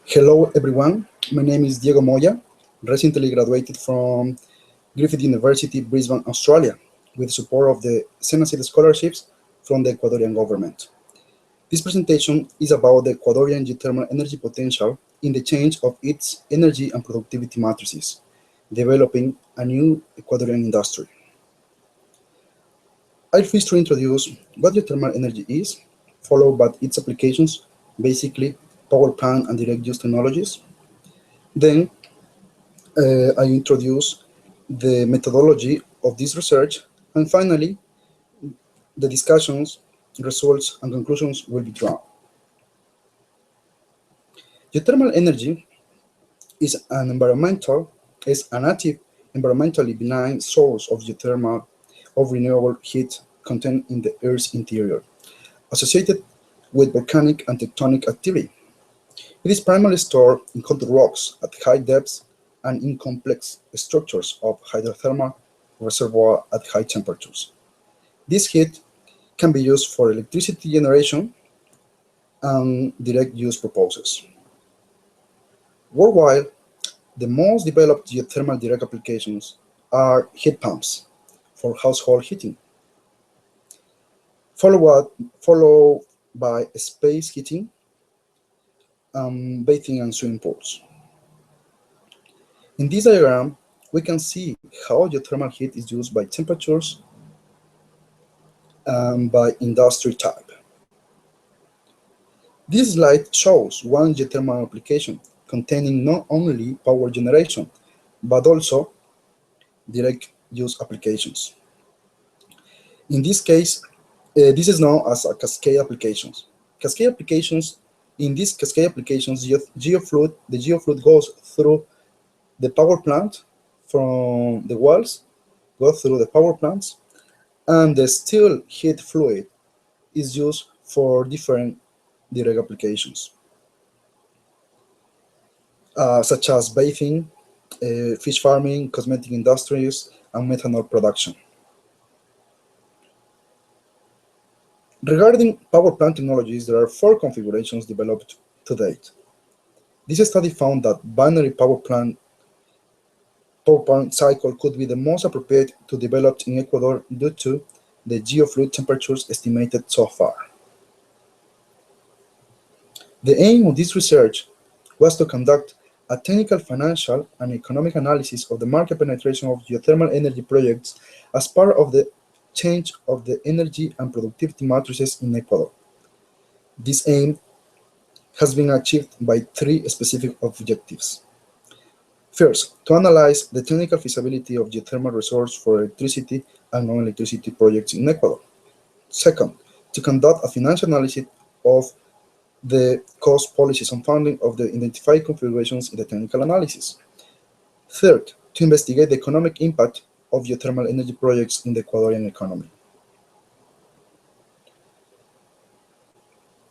Hello everyone, my name is Diego Moya, recently graduated from Griffith University, Brisbane, Australia, with support of the Senate scholarships from the Ecuadorian government. This presentation is about the Ecuadorian geothermal energy potential in the change of its energy and productivity matrices, developing a new Ecuadorian industry. I'll first introduce what geothermal energy is, followed by its applications, basically power plant and direct use technologies. Then I introduce the methodology of this research, and finally, the discussions, results, and conclusions will be drawn. Geothermal energy is an active, environmentally benign source of geothermal of renewable heat contained in the Earth's interior, associated with volcanic and tectonic activity. It is primarily stored in cold rocks at high depths and in complex structures of hydrothermal reservoir at high temperatures. This heat can be used for electricity generation and direct use purposes. Worldwide, the most developed geothermal direct applications are heat pumps for household heating, followed by space heating, bathing and swimming pools. In this diagram, we can see how geothermal heat is used by temperatures and by industry type. This slide shows one geothermal application containing not only power generation, but also direct use applications. In this case, this is known as a cascade applications. Cascade applications, in these cascade applications, the geofluid goes through the power plant from the walls, goes through the power plants, and the still heat fluid is used for different direct applications, such as bathing, fish farming, cosmetic industries, and methanol production. Regarding power plant technologies, there are 4 configurations developed to date. This study found that binary power plant cycle could be the most appropriate to develop in Ecuador due to the geofluid temperatures estimated so far. The aim of this research was to conduct a technical, financial, and economic analysis of the market penetration of geothermal energy projects as part of the change of the energy and productivity matrices in Ecuador. This aim has been achieved by 3 specific objectives. First, to analyze the technical feasibility of geothermal resource for electricity and non-electricity projects in Ecuador. Second, to conduct a financial analysis of the cost, policies, and funding of the identified configurations in the technical analysis. Third, to investigate the economic impact of geothermal energy projects in the Ecuadorian economy.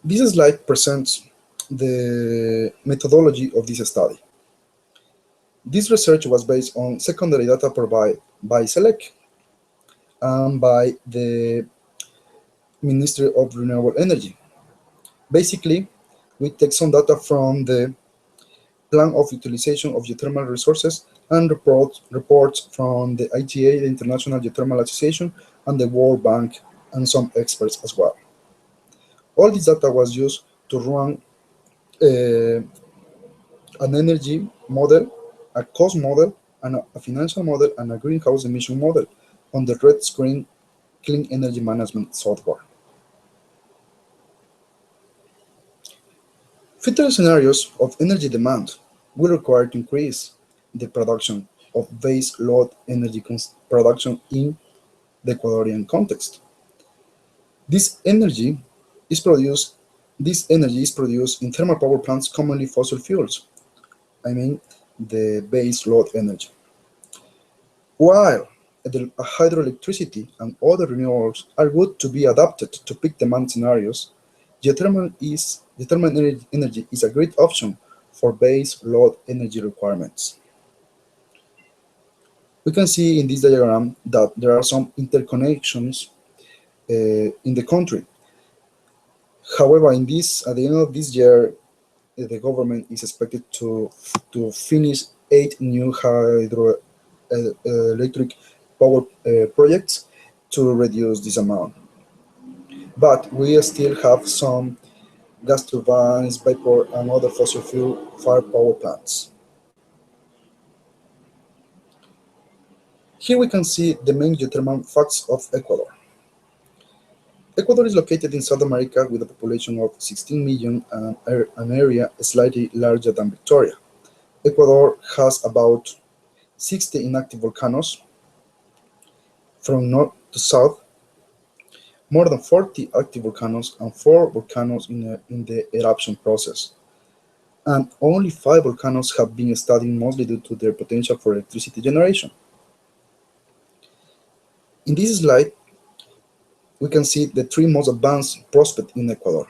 This slide presents the methodology of this study. This research was based on secondary data provided by SELEC and by the Ministry of Renewable Energy. Basically, we take some data from the Plan of Utilization of Geothermal Resources and reports from the IGA, the International Geothermal Association, and the World Bank, and some experts as well. All this data was used to run an energy model, a cost model, and a financial model, and a greenhouse emission model on the Red Screen Clean Energy Management software. Future scenarios of energy demand will require to increase the production of base load energy production in the Ecuadorian context. This energy is produced in thermal power plants, commonly fossil fuels. I mean, the base load energy. While the hydroelectricity and other renewables are good to be adapted to peak demand scenarios, geothermal energy is a great option for base load energy requirements. We can see in this diagram that there are some interconnections in the country. However, at the end of this year, the government is expected to finish 8 new hydroelectric power projects to reduce this amount. But we still have some gas turbines, vapor, and other fossil fuel-fired power plants. Here we can see the main geothermal facts of Ecuador. Ecuador is located in South America with a population of 16 million and an area slightly larger than Victoria. Ecuador has about 60 inactive volcanoes from north to south, more than 40 active volcanoes, and 4 volcanoes in the eruption process. And only 5 volcanoes have been studied mostly due to their potential for electricity generation. In this slide, we can see the 3 most advanced prospects in Ecuador: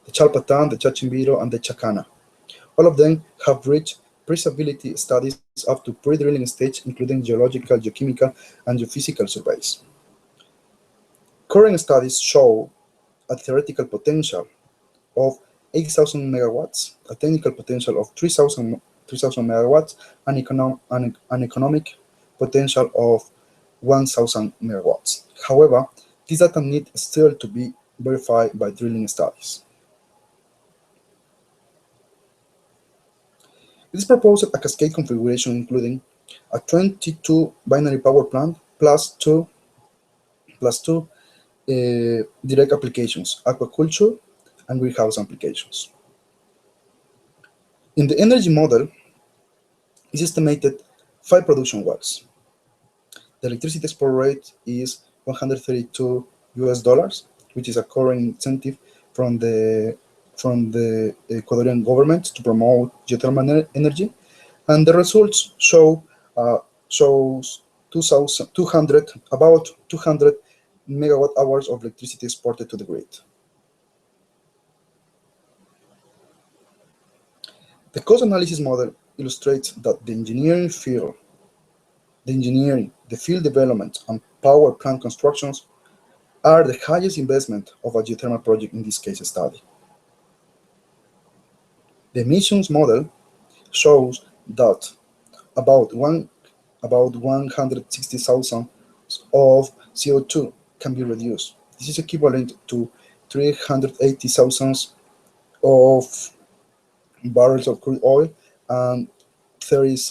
the Chalpatán, the Chachimbiro, and the Chacana. All of them have reached pre-stability studies up to pre-drilling stage, including geological, geochemical, and geophysical surveys. Current studies show a theoretical potential of 8,000 megawatts, a technical potential of 3,000 megawatts, and an economic potential of 1,000 megawatts. However, this data need still to be verified by drilling studies. It is proposed a cascade configuration including a 22 binary power plant plus two direct applications, aquaculture and greenhouse applications. In the energy model, it's estimated 5 production wells. The electricity export rate is 132 US dollars, which is a current incentive from the Ecuadorian government to promote geothermal energy, and the results shows 2,200 about 200 megawatt hours of electricity exported to the grid. The cost analysis model illustrates that the field development, and power plant constructions are the highest investment of a geothermal project in this case study. The emissions model shows that about 160,000 of CO2 can be reduced. This is equivalent to 380,000 of barrels of crude oil and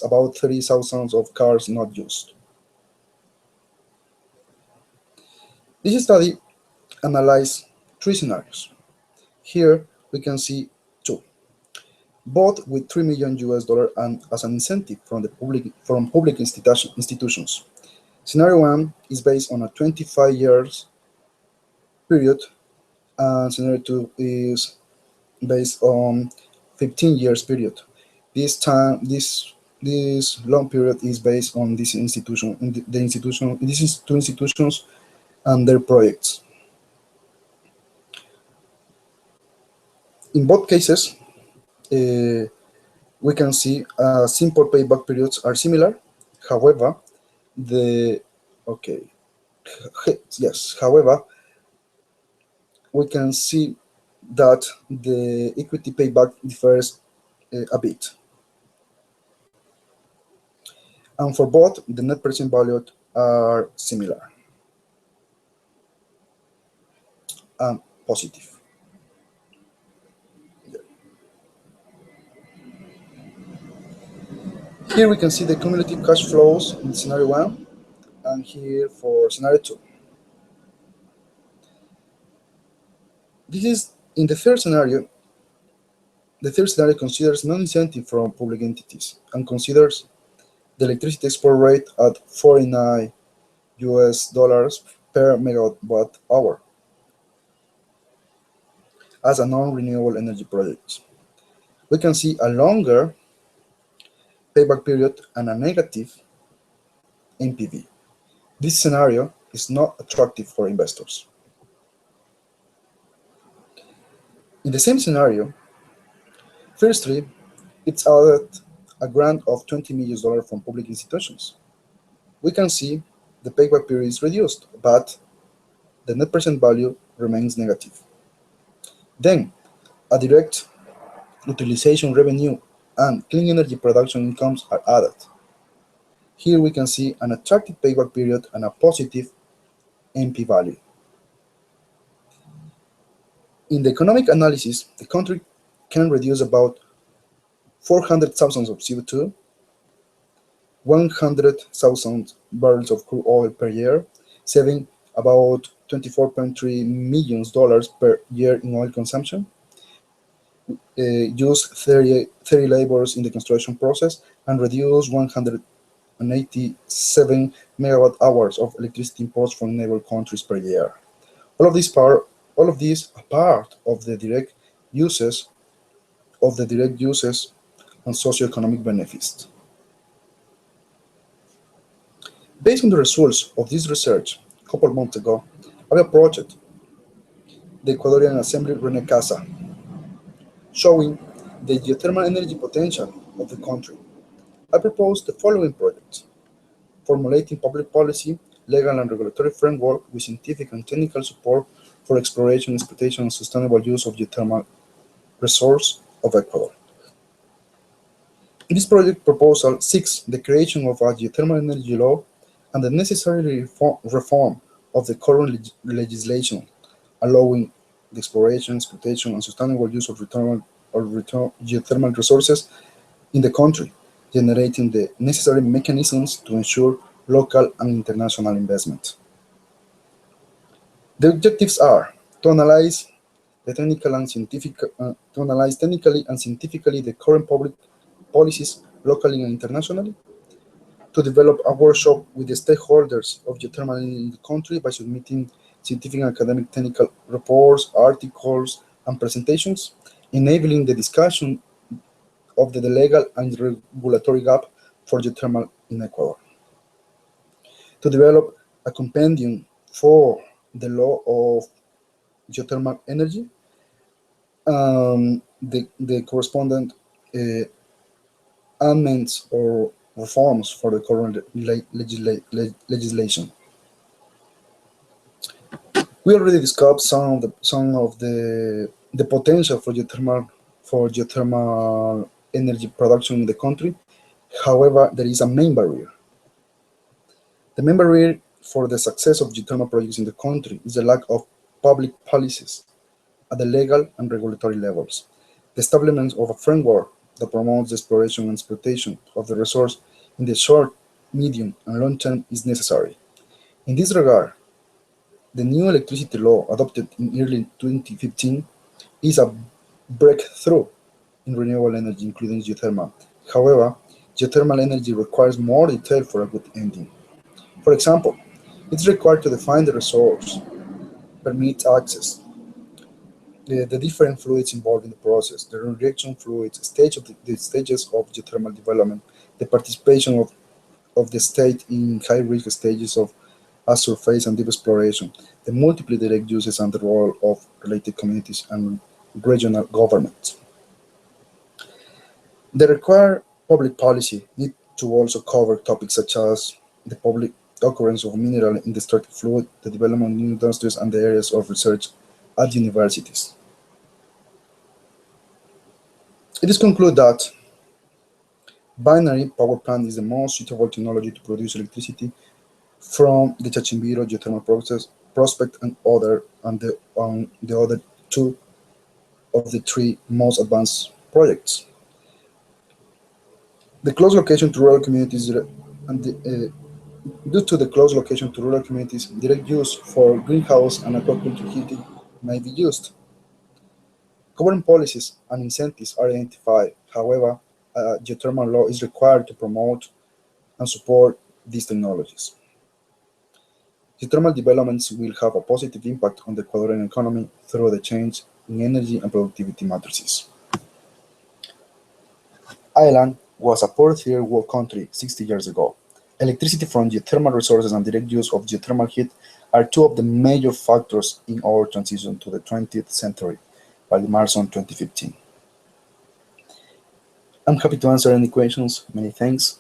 about 30,000 of cars not used. This study analyzed 3 scenarios. Here we can see 2, both with 3 million US dollars and as an incentive from public institutions. Scenario 1 is based on a 25 years period, and scenario 2 is based on 15 years period. This long period is based on these two institutions and their projects. In both cases, we can see simple payback periods are similar. However, we can see that the equity payback differs a bit. And for both, the net present value are similar and positive. Here we can see the cumulative cash flows in scenario 1 and here for scenario 2. This is in the third scenario. The third scenario considers no incentive from public entities and considers the electricity export rate at 49 US dollars per megawatt hour as a non-renewable energy project. We can see a longer payback period and a negative NPV. This scenario is not attractive for investors. In the same scenario, firstly, it's added a grant of 20 million dollars from public institutions. We can see the payback period is reduced, but the net present value remains negative. Then, a direct utilization revenue, and clean energy production incomes are added. Here we can see an attractive payback period and a positive NP value. In the economic analysis, the country can reduce about 400,000 of CO2, 100,000 barrels of crude oil per year, saving about $24.3 million per year in oil consumption, use 30 laborers in the construction process, and reduce 187 megawatt hours of electricity imports from neighbor countries per year. All of these are part of the direct uses and socioeconomic benefits. Based on the results of this research, a couple of months ago, I approached the Ecuadorian Assembly Rene Casa, showing the geothermal energy potential of the country. I proposed the following projects: formulating public policy, legal and regulatory framework with scientific and technical support for exploration, exploitation, and sustainable use of geothermal resource of Ecuador. This project proposal seeks the creation of a geothermal energy law and the necessary reform of the current legislation, allowing the exploration, exploitation, and sustainable use of geothermal resources in the country, generating the necessary mechanisms to ensure local and international investment. The objectives are to analyze technically and scientifically the current public policies locally and internationally, to develop a workshop with the stakeholders of geothermal in the country by submitting scientific and academic technical reports, articles, and presentations, enabling the discussion of the legal and regulatory gap for geothermal in Ecuador, to develop a compendium for the law of geothermal energy, the correspondent amendments or reforms for the current legislation. We already discussed some of the potential for geothermal energy production in the country. However, there is a main barrier. The main barrier for the success of geothermal projects in the country is the lack of public policies at the legal and regulatory levels. The establishment of a framework that promotes the exploration and exploitation of the resource in the short, medium, and long term is necessary. In this regard, the new electricity law adopted in early 2015 is a breakthrough in renewable energy, including geothermal. However, geothermal energy requires more detail for a good ending. For example, it's required to define the resource, permit access, the different fluids involved in the process, the reaction fluids, the stages of geothermal development, the participation of the state in high-risk stages of surface and deep exploration, the multiple direct uses and the role of related communities and regional governments. The required public policy need to also cover topics such as the public occurrence of mineral in destructive fluid, the development of new industries, and the areas of research at universities. It is concluded that binary power plant is the most suitable technology to produce electricity from the Chachimbiro geothermal prospect and the other two of the three most advanced projects. The close location to rural communities due to the close location to rural communities, direct use for greenhouse and aquaculture heating may be used. Government policies and incentives are identified. However, a geothermal law is required to promote and support these technologies. Geothermal developments will have a positive impact on the Ecuadorian economy through the change in energy and productivity matrices. Ireland was a poor third world country 60 years ago. Electricity from geothermal resources and direct use of geothermal heat are two of the major factors in our transition to the 20th century, by Marson 2015. I'm happy to answer any questions. Many thanks.